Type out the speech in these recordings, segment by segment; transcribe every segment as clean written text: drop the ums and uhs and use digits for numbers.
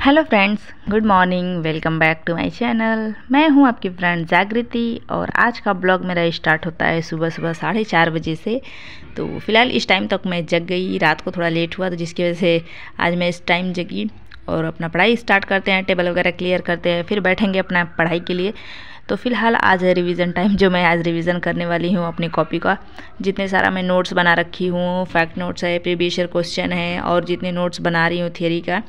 Hello friends, good morning. Welcome back to my channel. मैं हूं आपकी फ्रेंड जागृति और आज का ब्लॉग मेरा स्टार्ट होता है सुबह सुबह 4:30 बजे से। तो फिलहाल इस टाइम तक मैं जग गई। रात को थोड़ा लेट हुआ तो जिसकी वजह से आज मैं इस टाइम जगी और अपना पढ़ाई स्टार्ट करते हैं। टेबल वगैरह क्लियर करते हैं, फिर बैठेंगे अपना पढ़ाई के लिए। तो फिलहाल आज है रिवीजन टाइम, जो मैं आज रिवीजन करने वाली हूँ अपनी कॉपी का। जितने सारा मैं नोट्स बना रखी हूँ, फैक्ट नोट्स है, प्रीवियस ईयर क्वेश्चन है और जितने नोट्स बना रही हूँ थियरी का,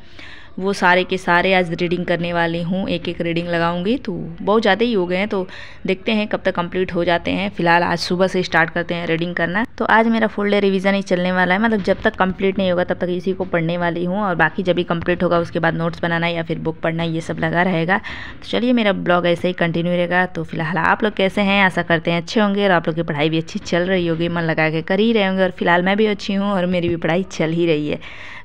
वो सारे के सारे आज रीडिंग करने वाली हूँ। एक एक रीडिंग लगाऊंगी। तो बहुत ज़्यादा ही हो गए हैं, तो देखते हैं कब तक कंप्लीट हो जाते हैं। फिलहाल आज सुबह से स्टार्ट करते हैं रीडिंग करना। तो आज मेरा फुल डे रिवीजन ही चलने वाला है, मतलब जब तक कंप्लीट नहीं होगा तब तक इसी को पढ़ने वाली हूँ और बाकी जब भी कंप्लीट होगा उसके बाद नोट्स बनाना या फिर बुक पढ़ना, ये सब लगा रहेगा। तो चलिए, मेरा ब्लॉग ऐसे ही कंटिन्यू रहेगा। तो फिलहाल आप लोग कैसे हैं? आशा करते हैं अच्छे होंगे और आप लोग की पढ़ाई भी अच्छी चल रही होगी, मन लगा के कर ही रहे होंगे। और फिलहाल मैं भी अच्छी हूँ और मेरी भी पढ़ाई चल ही रही है।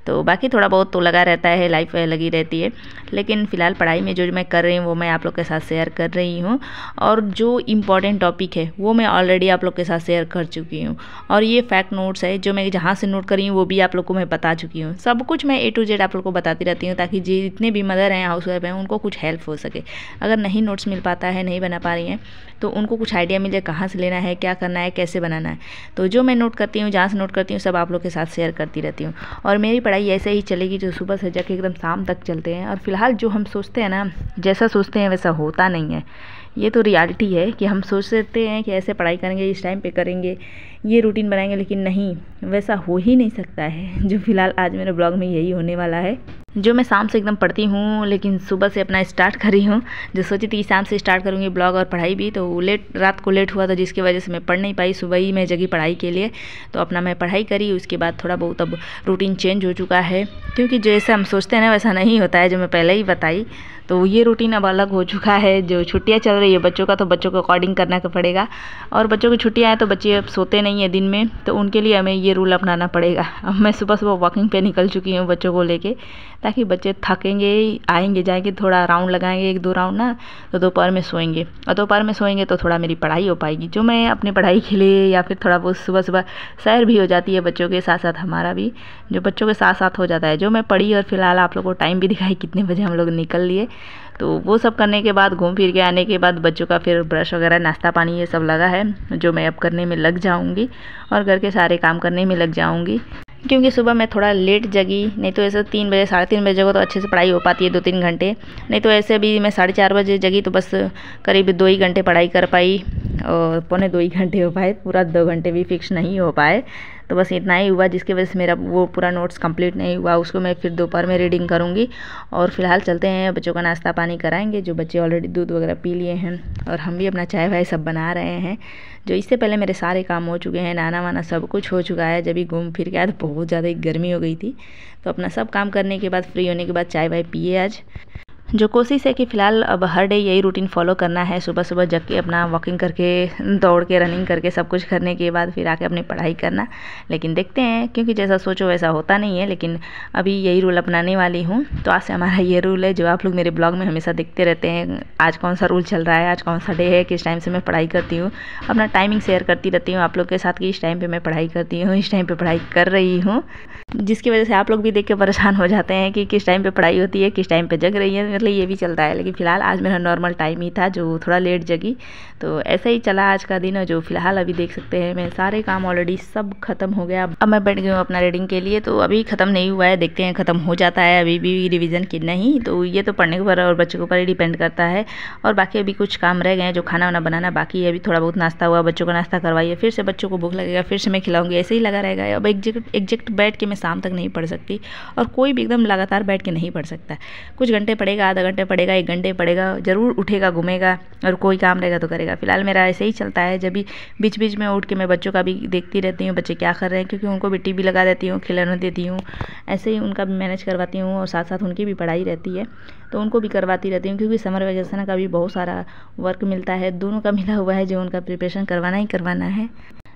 तो बाकी थोड़ा बहुत तो लगा रहता है, लाइफ लगी रहती है, लेकिन फ़िलहाल पढ़ाई में जो मैं कर रही हूँ वो मैं आप लोग के साथ शेयर कर रही हूँ। और जो इम्पॉर्टेंट टॉपिक है वो मैं ऑलरेडी आप लोग के साथ शेयर कर चुकी हूँ। और ये फैक्ट नोट्स है जो मैं जहाँ से नोट करी हूँ वो भी आप लोग को मैं बता चुकी हूँ। सब कुछ मैं A to Z आप लोग को बताती रहती हूँ, ताकि जितने भी मदर हैं, हाउस वाइफ हैं, उनको कुछ हेल्प हो सके। अगर नहीं नोट्स मिल पाता है, नहीं बना पा रही हैं, तो उनको कुछ आइडिया मिल जाए कहाँ से लेना है, क्या करना है, कैसे बनाना है। तो जो मैं नोट करती हूँ, जहाँ से नोट करती हूँ, सब आप लोग के साथ शेयर करती रहती हूँ। और मेरी पढ़ाई ऐसे ही चलेगी जो सुबह से जाके एकदम शाम तक चलते हैं। और फिलहाल जो हम सोचते हैं ना, जैसा सोचते हैं वैसा होता नहीं है। ये तो रियलिटी है कि हम सोचते हैं कि ऐसे पढ़ाई करेंगे, इस टाइम पे करेंगे, ये रूटीन बनाएंगे, लेकिन नहीं, वैसा हो ही नहीं सकता है। जो फिलहाल आज मेरे ब्लॉग में यही होने वाला है। जो मैं शाम से एकदम पढ़ती हूँ, लेकिन सुबह से अपना स्टार्ट करी हूँ। जो सोची थी शाम से स्टार्ट करूँगी ब्लॉग और पढ़ाई भी, तो रात को लेट हुआ, तो जिसकी वजह से मैं पढ़ नहीं पाई। सुबह ही मैं जगी पढ़ाई के लिए, तो अपना मैं पढ़ाई करी। उसके बाद थोड़ा बहुत अब रूटीन चेंज हो चुका है, क्योंकि जैसा हम सोचते हैं ना वैसा नहीं होता है, जो मैं पहले ही बताई। तो ये रूटीन अब अलग हो चुका है। जो छुट्टियाँ चल रही है बच्चों का, तो बच्चों को अकॉर्डिंग करना पड़ेगा। और बच्चों की छुट्टियाँ हैं तो बच्चे अब सोते नहीं है दिन में, तो उनके लिए हमें ये रूल अपनाना पड़ेगा। अब मैं सुबह सुबह वॉकिंग पे निकल चुकी हूँ बच्चों को लेके, ताकि बच्चे थकेंगे, आएंगे जाएंगे, थोड़ा राउंड लगाएंगे, 1-2 राउंड ना, तो दोपहर में सोएंगे। और दोपहर में सोएंगे तो थोड़ा मेरी पढ़ाई हो पाएगी, जो मैं अपनी पढ़ाई के लिए, या फिर थोड़ा बहुत सुबह सुबह सैर भी हो जाती है बच्चों के साथ साथ, हमारा भी जो बच्चों के साथ साथ हो जाता है। जो मैं पढ़ी और फिलहाल आप लोगों को टाइम भी दिखाई कितने बजे हम लोग निकल लिए। तो वो सब करने के बाद, घूम फिर के आने के बाद, बच्चों का फिर ब्रश वगैरह, नाश्ता पानी, ये सब लगा है, जो मैं अब करने में लग जाऊंगी और घर के सारे काम करने में लग जाऊंगी। क्योंकि सुबह मैं थोड़ा लेट जगी, नहीं तो ऐसे 3 बजे, 3:30 बजे जगो तो अच्छे से पढ़ाई हो पाती है 2-3 घंटे। नहीं तो ऐसे भी मैं 4:30 बजे जगी तो बस करीब 2 ही घंटे पढ़ाई कर पाई, और पौने 2 ही घंटे हो पाए, पूरा 2 घंटे भी फिक्स नहीं हो पाए। तो बस इतना ही हुआ, जिसकी वजह से मेरा वो पूरा नोट्स कंप्लीट नहीं हुआ। उसको मैं फिर दोपहर में रीडिंग करूँगी। और फिलहाल चलते हैं, बच्चों का नाश्ता पानी कराएंगे। जो बच्चे ऑलरेडी दूध वगैरह पी लिए हैं, और हम भी अपना चाय वाय सब बना रहे हैं। जो इससे पहले मेरे सारे काम हो चुके हैं, नहाना वाना सब कुछ हो चुका है। जब भी घूम फिर के आया तो बहुत ज़्यादा गर्मी हो गई थी, तो अपना सब काम करने के बाद, फ्री होने के बाद चाय वाय पिए आज। जो कोशिश है कि फ़िलहाल अब हर डे यही रूटीन फॉलो करना है। सुबह सुबह जग के अपना वॉकिंग करके, दौड़ के, रनिंग करके, सब कुछ करने के बाद फिर आके अपनी पढ़ाई करना। लेकिन देखते हैं, क्योंकि जैसा सोचो वैसा होता नहीं है, लेकिन अभी यही रूल अपनाने वाली हूँ। तो आज से हमारा ये रूल है, जो आप लोग मेरे ब्लॉग में हमेशा देखते रहते हैं। आज कौन सा रूल चल रहा है, आज कौन सा डे है, किस टाइम से मैं पढ़ाई करती हूँ, अपना टाइमिंग शेयर करती रहती हूँ आप लोग के साथ कि इस टाइम पर मैं पढ़ाई करती हूँ, इस टाइम पर पढ़ाई कर रही हूँ। जिसकी वजह से आप लोग भी देख के परेशान हो जाते हैं कि किस टाइम पे पढ़ाई होती है, किस टाइम पे जग रही है, मतलब ये भी चलता है। लेकिन फ़िलहाल आज मेरा नॉर्मल टाइम ही था, जो थोड़ा लेट जगी। तो ऐसे ही चला आज का दिन। जो फ़िलहाल अभी देख सकते हैं, मैं सारे काम ऑलरेडी सब खत्म हो गया। अब मैं बैठ गई हूँ अपना रीडिंग के लिए। तो अभी ख़त्म नहीं हुआ है, देखते हैं ख़त्म हो जाता है अभी भी रिविज़न कि नहीं। तो ये तो पढ़ने के ऊपर और बच्चों के ऊपर ही डिपेंड करता है। और बाकी अभी कुछ काम रह गए हैं, जो खाना वाना बनाना बाकी है। अभी थोड़ा बहुत नाश्ता हुआ, बच्चों को नाश्ता करवाइए, फिर से बच्चों को भूख लगेगा, फिर से मैं खिलाऊंगी, ऐसे ही लगा रहेगा। अब एग्जैक्ट बैठ के मैं शाम तक नहीं पढ़ सकती, और कोई भी एकदम लगातार बैठ के नहीं पढ़ सकता। कुछ घंटे पढ़ेगा, आधा घंटे पढ़ेगा, 1 घंटे पढ़ेगा, ज़रूर उठेगा, घूमेगा, और कोई काम रहेगा तो करेगा। फिलहाल मेरा ऐसे ही चलता है। जब भी बीच बीच में उठ के मैं बच्चों का भी देखती रहती हूँ, बच्चे क्या कर रहे हैं, क्योंकि उनको भी टीवी लगा देती हूँ, खिलाने देती हूँ, ऐसे ही उनका भी मैनेज करवाती हूँ। और साथ साथ उनकी भी पढ़ाई रहती है, तो उनको भी करवाती रहती हूँ, क्योंकि समर वैकेशन का भी बहुत सारा वर्क मिलता है, दोनों का मिला हुआ है, जो उनका प्रिपरेशन करवाना ही करवाना है।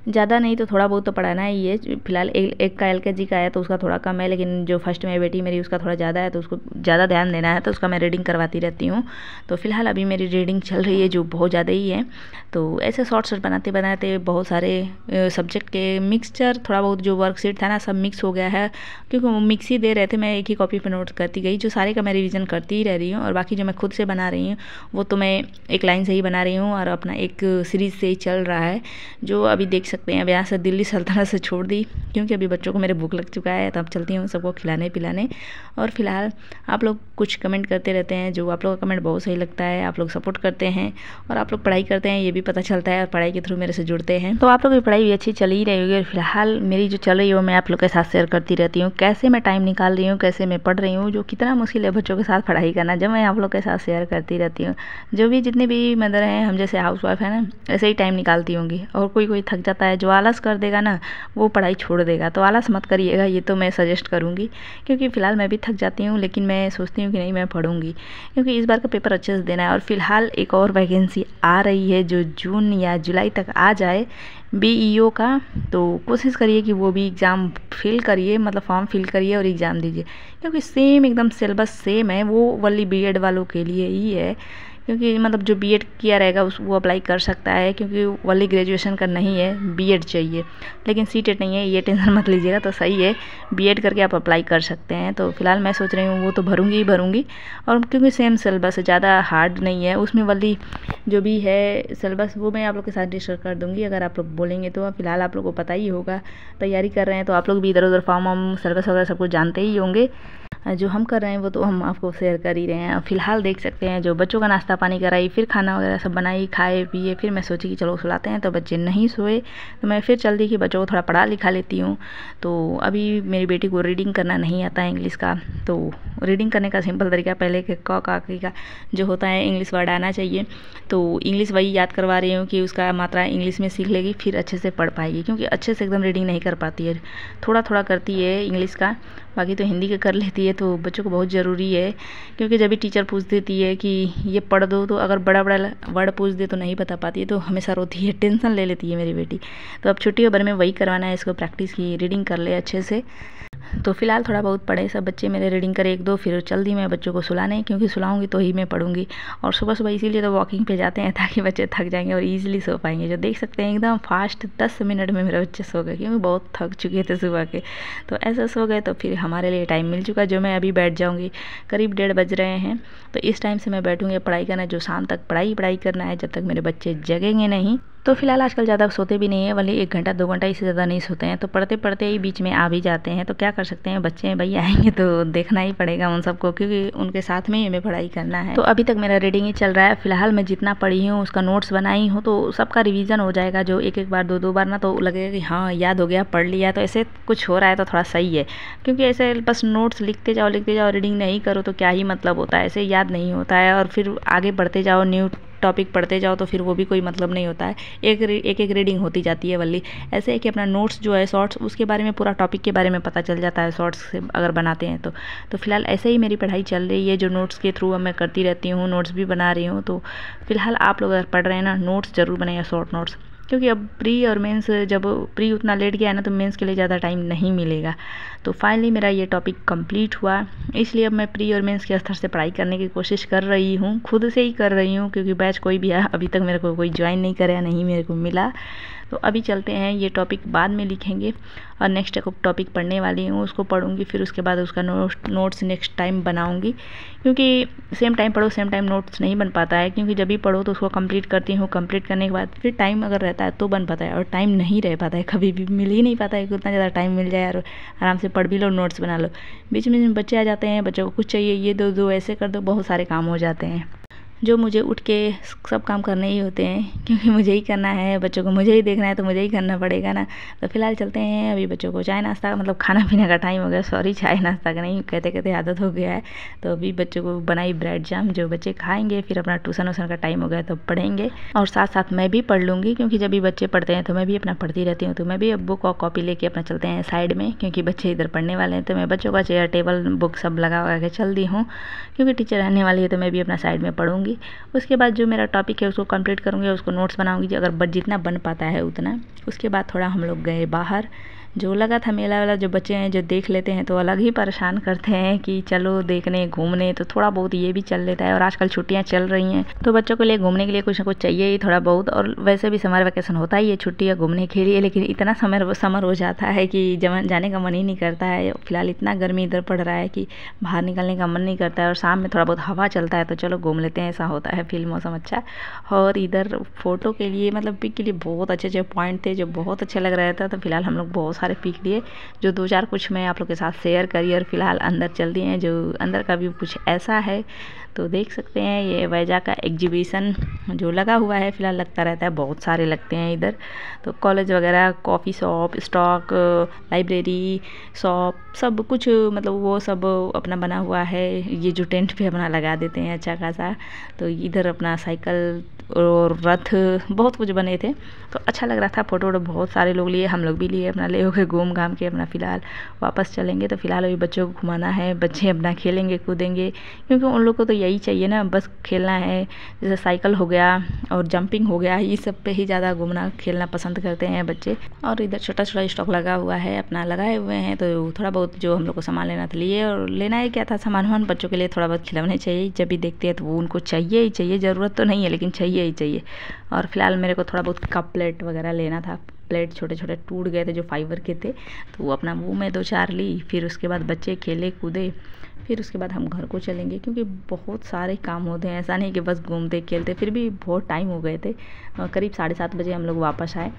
ज़्यादा नहीं तो थोड़ा बहुत तो पढ़ाना ही है। फिलहाल एक का LKG का है तो उसका थोड़ा कम है, लेकिन जो फर्स्ट में बेटी मेरी उसका थोड़ा ज़्यादा है तो उसको ज़्यादा ध्यान देना है, तो उसका मैं रीडिंग करवाती रहती हूँ। तो फिलहाल अभी मेरी रीडिंग चल रही है जो बहुत ज़्यादा ही है। तो ऐसे शॉर्ट बनाते बनाते बहुत सारे सब्जेक्ट के मिक्सचर, थोड़ा बहुत जो वर्कशीट था ना सब मिक्स हो गया है, क्योंकि वो मिक्स ही दे रहे थे। मैं एक ही कॉपी पर नोट करती गई, जो सारे का मैं रिवीजन करती ही रह रही हूँ, और बाकी जो मैं खुद से बना रही हूँ वो तो मैं एक लाइन से ही बना रही हूँ और अपना एक सीरीज़ से ही चल रहा है, जो अभी देख सकते हैं। अब यहाँ से दिल्ली सल्तनत से छोड़ दी क्योंकि अभी बच्चों को मेरे भूख लग चुका है, तो अब चलती हूँ सबको खिलाने पिलाने। और फिलहाल आप लोग कुछ कमेंट करते रहते हैं, जो आप लोगों का कमेंट बहुत सही लगता है, आप लोग सपोर्ट करते हैं और आप लोग पढ़ाई करते हैं, ये भी पता चलता है, और पढ़ाई के थ्रू मेरे से जुड़ते हैं। तो आप लोग की पढ़ाई भी अच्छी चल ही रही होगी। और फिलहाल मेरी जो चल रही है वो मैं आप लोग के साथ शेयर करती रहती हूँ, कैसे मैं टाइम निकाल रही हूँ, कैसे मैं पढ़ रही हूँ, जो कितना मुश्किल है बच्चों के साथ पढ़ाई करना, जब मैं आप लोग के साथ शेयर करती रहती हूँ। जो भी जितने भी मदर हैं, हम जैसे हाउसवाइफ है ना, ऐसे ही टाइम निकालती होंगी। और कोई थक जाता है, जो आलस कर देगा ना वो पढ़ाई छोड़ देगा, तो आलस मत करिएगा, ये तो मैं सजेस्ट करूँगी। क्योंकि फ़िलहाल मैं भी थक जाती हूँ, लेकिन मैं सोचती हूँ कि नहीं मैं पढ़ूँगी, क्योंकि इस बार का पेपर अच्छे से देना है। और फिलहाल एक और वैकेंसी आ रही है जो जून या जुलाई तक आ जाए, BEO का। तो कोशिश करिए कि वो भी एग्ज़ाम फिल करिए, मतलब फॉर्म फिल करिए और एग्ज़ाम दीजिए, क्योंकि सेम एकदम सिलेबस सेम है, वो वाली BED वालों के लिए ही है। क्योंकि मतलब जो BED किया रहेगा वो अप्लाई कर सकता है, क्योंकि वाली ग्रेजुएशन का नहीं है, BED चाहिए, लेकिन CTET नहीं है, ये टेंशन मत लीजिएगा। तो सही है, BED करके आप अप्लाई कर सकते हैं। तो फिलहाल मैं सोच रही हूँ वो तो भरूंगी ही भरूंगी, और क्योंकि सेम सिलेबस है, ज़्यादा हार्ड नहीं है, उसमें वाली जो भी है सिलेबस वो मैं आप लोग के साथ डिस्कस कर दूँगी, अगर आप लोग बोलेंगे तो। फिलहाल आप लोग को पता ही होगा, तैयारी कर रहे हैं तो आप लोग भी इधर उधर फॉर्म वार्म सिलेबस वगैरह सब कुछ जानते ही होंगे। जो हम कर रहे हैं वो तो हम आपको शेयर कर ही रहे हैं। फिलहाल देख सकते हैं, जो बच्चों का नाश्ता पानी कराई, फिर खाना वगैरह सब बनाई, खाए पिए, फिर मैं सोची कि चलो सुलाते हैं, तो बच्चे नहीं सोए, तो मैं फिर चल दी कि बच्चों को थोड़ा पढ़ा लिखा लेती हूँ। तो अभी मेरी बेटी को रीडिंग करना नहीं आता है इंग्लिश का, तो रीडिंग करने का सिंपल तरीका, पहले के क का का जो होता है इंग्लिश वर्ड आना चाहिए, तो इंग्लिश वही याद करवा रही हूँ कि उसका मात्रा इंग्लिश में सीख लेगी, फिर अच्छे से पढ़ पाएगी। क्योंकि अच्छे से एकदम रीडिंग नहीं कर पाती है, थोड़ा थोड़ा करती है इंग्लिश का, बाकी तो हिंदी का कर लेती है। तो बच्चों को बहुत ज़रूरी है, क्योंकि जब भी टीचर पूछ देती है कि ये पढ़ दो, तो अगर बड़ा बड़ा वर्ड पूछ दे तो नहीं बता पाती है, तो हमेशा रोती है, टेंशन ले लेती है मेरी बेटी। तो अब छुट्टियों भर में वही करवाना है इसको, प्रैक्टिस की, रीडिंग कर ले अच्छे से। तो फिलहाल थोड़ा बहुत पढ़े सब बच्चे मेरे, रीडिंग करे एक दो, फिर चल दी मैं बच्चों को सुलाने, क्योंकि सुलाऊंगी तो ही मैं पढ़ूंगी। और सुबह सुबह इसीलिए तो वॉकिंग पे जाते हैं, ताकि बच्चे थक जाएंगे और ईजिली सो पाएंगे। जो देख सकते हैं एकदम फास्ट 10 मिनट में मेरे बच्चे सो गए, क्योंकि बहुत थक चुके थे सुबह के। तो ऐसा सो गए, तो फिर हमारे लिए टाइम मिल चुका, जो मैं अभी बैठ जाऊँगी। करीब 1:30 बज रहे हैं, तो इस टाइम से मैं बैठूँगी पढ़ाई करना, जो शाम तक पढ़ाई करना है, जब तक मेरे बच्चे जगेंगे नहीं। तो फिलहाल आजकल ज़्यादा सोते भी नहीं है, भले 1 घंटा 2 घंटा, इससे ज़्यादा नहीं सोते हैं। तो पढ़ते पढ़ते ही बीच में आ भी जाते हैं, तो क्या कर सकते हैं, बच्चे भैया आएंगे तो देखना ही पड़ेगा उन सबको, क्योंकि उनके साथ में ही हमें पढ़ाई करना है। तो अभी तक मेरा रीडिंग ही चल रहा है। फिलहाल मैं जितना पढ़ी हूँ उसका नोट्स बनाई हूँ, तो सबका रिवीजन हो जाएगा, जो एक बार 2 बार ना, तो लगेगा कि हाँ याद हो गया, पढ़ लिया। तो ऐसे कुछ हो रहा है तो थोड़ा सही है, क्योंकि ऐसे बस नोट्स लिखते जाओ रीडिंग नहीं करो तो क्या ही मतलब होता है, ऐसे याद नहीं होता है। और फिर आगे बढ़ते जाओ, न्यू टॉपिक पढ़ते जाओ, तो फिर वो भी कोई मतलब नहीं होता है, एक रीडिंग होती जाती है वल्ली। ऐसे है कि अपना नोट्स जो है शॉर्ट्स, उसके बारे में, पूरा टॉपिक के बारे में पता चल जाता है शॉर्ट्स से अगर बनाते हैं तो फिलहाल ऐसे ही मेरी पढ़ाई चल रही है, जो नोट्स के थ्रू अब मैं करती रहती हूँ, नोट्स भी बना रही हूँ। तो फिलहाल आप लोग अगर पढ़ रहे हैं ना, नोट्स ज़रूर बनाइए, शॉर्ट नोट्स, क्योंकि अब प्री और मेंस, जब प्री उतना लेट गया है ना, तो मेंस के लिए ज़्यादा टाइम नहीं मिलेगा। तो फाइनली मेरा ये टॉपिक कंप्लीट हुआ, इसलिए अब मैं प्री और मेंस के स्तर से पढ़ाई करने की कोशिश कर रही हूँ, खुद से ही कर रही हूँ, क्योंकि बैच कोई भी है अभी तक मेरे को कोई ज्वाइन नहीं करे, नहीं मेरे को मिला। तो अभी चलते हैं, ये टॉपिक बाद में लिखेंगे, और नेक्स्ट टॉपिक पढ़ने वाली हूँ, उसको पढ़ूंगी, फिर उसके बाद उसका नोट्स नेक्स्ट टाइम बनाऊंगी। क्योंकि सेम टाइम पढ़ो सेम टाइम नोट्स नहीं बन पाता है, क्योंकि जब भी पढ़ो तो उसको कंप्लीट करती हूँ, कंप्लीट करने के बाद फिर टाइम अगर रहता है तो बन पाता है, और टाइम नहीं रह पाता है, कभी भी मिल ही नहीं पाता है कि उतना ज़्यादा टाइम मिल जाए और आराम से पढ़ भी लो, नोट्स बना लो। बीच में बच्चे आ जाते हैं, बच्चों को कुछ चाहिए, ये दो ऐसे कर दो, बहुत सारे काम हो जाते हैं, जो मुझे उठ के सब काम करने ही होते हैं, क्योंकि मुझे ही करना है, बच्चों को मुझे ही देखना है, तो मुझे ही करना पड़ेगा ना। तो फिलहाल चलते हैं, अभी बच्चों को चाय नाश्ता, मतलब खाना पीने का टाइम हो गया, सॉरी चाय नाश्ता का नहीं, कहते कहते आदत हो गया है। तो अभी बच्चों को बनाई ब्रेड जाम, जो बच्चे खाएंगे, फिर अपना ट्यूशन वूसन का टाइम हो गया तो पढ़ेंगे, और साथ साथ मैं भी पढ़ लूँगी, क्योंकि जब भी बच्चे पढ़ते हैं तो मैं भी अपना पढ़ती रहती हूँ। तो मैं भी अब बुक और कॉपी लेके अपना चलते हैं साइड में, क्योंकि बच्चे इधर पढ़ने वाले हैं, तो मैं बच्चों का चेयर टेबल बुक सब लगा के चल दी हूँ, क्योंकि टीचर रहने वाली है, तो मैं भी अपना साइड में पढ़ूंगी। करूँगी। उसके बाद जो मेरा टॉपिक है उसको कंप्लीट करूँगी, उसको नोट्स बनाऊँगी अगर जितना बन पाता है उतना। उसके बाद थोड़ा हम लोग गए बाहर। जो लगा था मेला वाला, जो बच्चे हैं जो देख लेते हैं तो अलग ही परेशान करते हैं कि चलो देखने घूमने, तो थोड़ा बहुत ये भी चल लेता है। और आजकल छुट्टियां चल रही हैं तो बच्चों के लिए घूमने के लिए कुछ ना कुछ चाहिए ही थोड़ा बहुत। और वैसे भी समर वैकेशन होता ही है, छुट्टियाँ घूमने के लिए, लेकिन इतना समर हो जाता है कि जाने का मन ही नहीं करता है। फिलहाल इतना गर्मी इधर पड़ रहा है कि बाहर निकलने का मन नहीं करता है। और शाम में थोड़ा बहुत हवा चलता है तो चलो घूम लेते हैं, ऐसा होता है। फील मौसम अच्छा। और इधर फ़ोटो के लिए मतलब पिक के लिए बहुत अच्छे अच्छे पॉइंट थे जो बहुत अच्छे लग रहा था। तो फिलहाल हम लोग बहुत सारे पिक लिए, जो 2-4 कुछ मैं आप लोग के साथ शेयर करी। और फिलहाल अंदर चलती हैं, जो अंदर का व्यू कुछ ऐसा है। तो देख सकते हैं ये वैजा का एग्जीबिशन जो लगा हुआ है, फिलहाल लगता रहता है, बहुत सारे लगते हैं इधर। तो कॉलेज वगैरह, coffee shop, stock, library shop, सब कुछ मतलब वो सब अपना बना हुआ है। ये जो टेंट पे अपना लगा देते हैं अच्छा खासा। तो इधर अपना साइकिल और रथ बहुत कुछ बने थे, तो अच्छा लग रहा था। फ़ोटो वोटो बहुत सारे लोग लिए, हम लोग भी लिए अपना, ले होके घूम घाम के अपना फ़िलहाल वापस चलेंगे। तो फिलहाल अभी बच्चों को घुमाना है, बच्चे अपना खेलेंगे कूदेंगे, क्योंकि उन लोग को तो यही चाहिए ना, बस खेलना है। जैसे साइकिल हो गया और जंपिंग हो गया, ये सब पे ही ज़्यादा घूमना खेलना पसंद करते हैं बच्चे। और इधर छोटा छोटा स्टॉक लगा हुआ है, अपना लगाए हुए हैं। तो थोड़ा बहुत जो हम लोग को सामान लेना था लिए। और लेना ही क्या था, सामान बच्चों के लिए थोड़ा बहुत खिलौने चाहिए। जब भी देखते हैं तो वो उनको चाहिए ही चाहिए, ज़रूरत तो नहीं है लेकिन चाहिए ही चाहिए। और फिलहाल मेरे को थोड़ा बहुत कप प्लेट वगैरह लेना था। प्लेट छोटे छोटे टूट गए थे जो फाइबर के थे, तो वो अपना वो मैं 2-4 ली। फिर उसके बाद बच्चे खेले कूदे, फिर उसके बाद हम घर को चलेंगे, क्योंकि बहुत सारे काम होते हैं, ऐसा नहीं कि बस घूमते खेलते। फिर भी बहुत टाइम हो गए थे, करीब 7:30 बजे हम लोग वापस आए।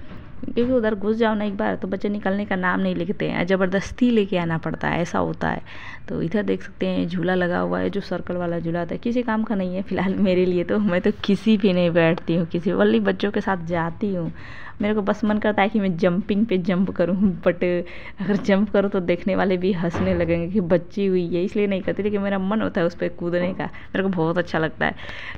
क्योंकि उधर घुस जाओ ना एक बार तो बच्चे निकलने का नाम नहीं लेते हैं, ज़बरदस्ती लेके आना पड़ता है, ऐसा होता है। तो इधर देख सकते हैं झूला लगा हुआ है, जो सर्कल वाला झूला होता है, किसी काम का नहीं है फिलहाल मेरे लिए। तो मैं तो किसी भी नहीं बैठती हूँ, किसी वल्ली बच्चों के साथ जाती हूँ। मेरे को बस मन करता है कि मैं जंपिंग पे जंप करूँ, बट अगर जंप करूँ तो देखने वाले भी हंसने लगेंगे कि बच्ची हुई है, इसलिए नहीं करती। लेकिन मेरा मन होता है उस पर कूदने का, मेरे को बहुत अच्छा लगता है।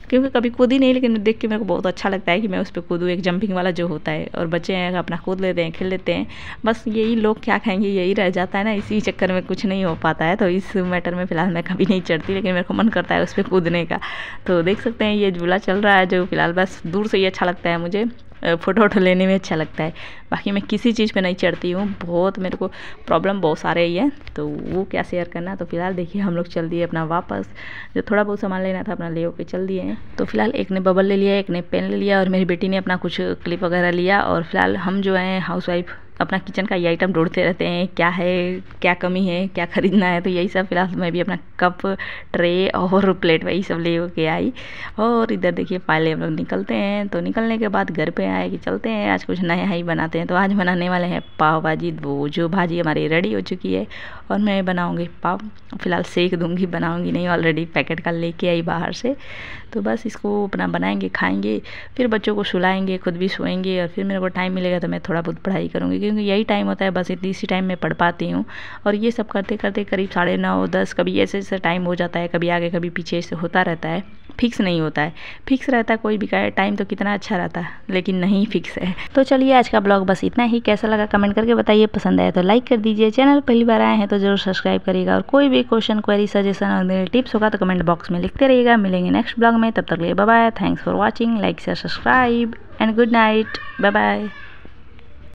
क्योंकि कभी कूदी नहीं, लेकिन देख के मेरे को बहुत अच्छा लगता है कि मैं उस पर कूदूँ, एक जंपिंग वाला जो होता है। और बच्चे अपना कूद लेते हैं, खेल लेते हैं। बस यही लोग क्या खाएंगे यही रह जाता है ना, इसी चक्कर में कुछ नहीं हो पाता है। तो इस मैटर में फ़िलहाल मैं कभी नहीं चढ़ती, लेकिन मेरे को मन करता है उस पर कूदने का। तो देख सकते हैं ये झूला चल रहा है, जो फिलहाल बस दूर से ही अच्छा लगता है मुझे, फ़ोटो वोटो लेने में अच्छा लगता है। बाकी मैं किसी चीज़ पे नहीं चढ़ती हूँ, बहुत मेरे को प्रॉब्लम बहुत सारे ही है, तो वो क्या शेयर करना। तो फिलहाल देखिए हम लोग चल दिए अपना वापस, जो थोड़ा बहुत सामान लेना था अपना ले होके चल दिए हैं। तो फिलहाल एक ने बबल ले लिया, एक ने पेन ले लिया, और मेरी बेटी ने अपना कुछ क्लिप वगैरह लिया। और फिलहाल हम जो हैं हाउसवाइफ अपना किचन का ये आइटम ढूंढते रहते हैं, क्या है, क्या कमी है, क्या ख़रीदना है। तो यही सब फिलहाल मैं भी अपना कप, ट्रे और प्लेट वही सब ले के आई। और इधर देखिए फाइलें हम लोग निकलते हैं। तो निकलने के बाद घर पे आए कि चलते हैं आज कुछ नया ही बनाते हैं। तो आज बनाने वाले हैं पाव भाजी। वो जो भाजी हमारी रेडी हो चुकी है और मैं बनाऊँगी पाव। फिलहाल सेक दूँगी, बनाऊँगी नहीं, ऑलरेडी पैकेट का लेके आई बाहर से। तो बस इसको अपना बनाएंगे, खाएंगे, फिर बच्चों को सुलाएंगे, खुद भी सोएंगे। और फिर मेरे को टाइम मिलेगा तो मैं थोड़ा बहुत पढ़ाई करूँगी, क्योंकि यही टाइम होता है, बस इसी टाइम में पढ़ पाती हूँ। और ये सब करते करते करीब 9:30-10 कभी ऐसे टाइम हो जाता है, कभी आगे कभी पीछे से होता रहता है, फिक्स नहीं होता है। फिक्स रहता है कोई भी टाइम तो कितना अच्छा रहता है, लेकिन नहीं फिक्स है। तो चलिए आज का ब्लॉग बस इतना ही। कैसा लगा कमेंट करके बताइए, पसंद आया तो लाइक कर दीजिए, चैनल पहली बार आए हैं तो जरूर सब्सक्राइब करिएगा। और कोई भी क्वेश्चन, क्वेरी, सजेशन और मेरे टिप्स होगा तो कमेंट बॉक्स में लिखते रहिएगा। मिलेंगे नेक्स्ट ब्लॉग में, तब तक लिए bye bye. Thanks for watching, like share subscribe and good night, bye bye.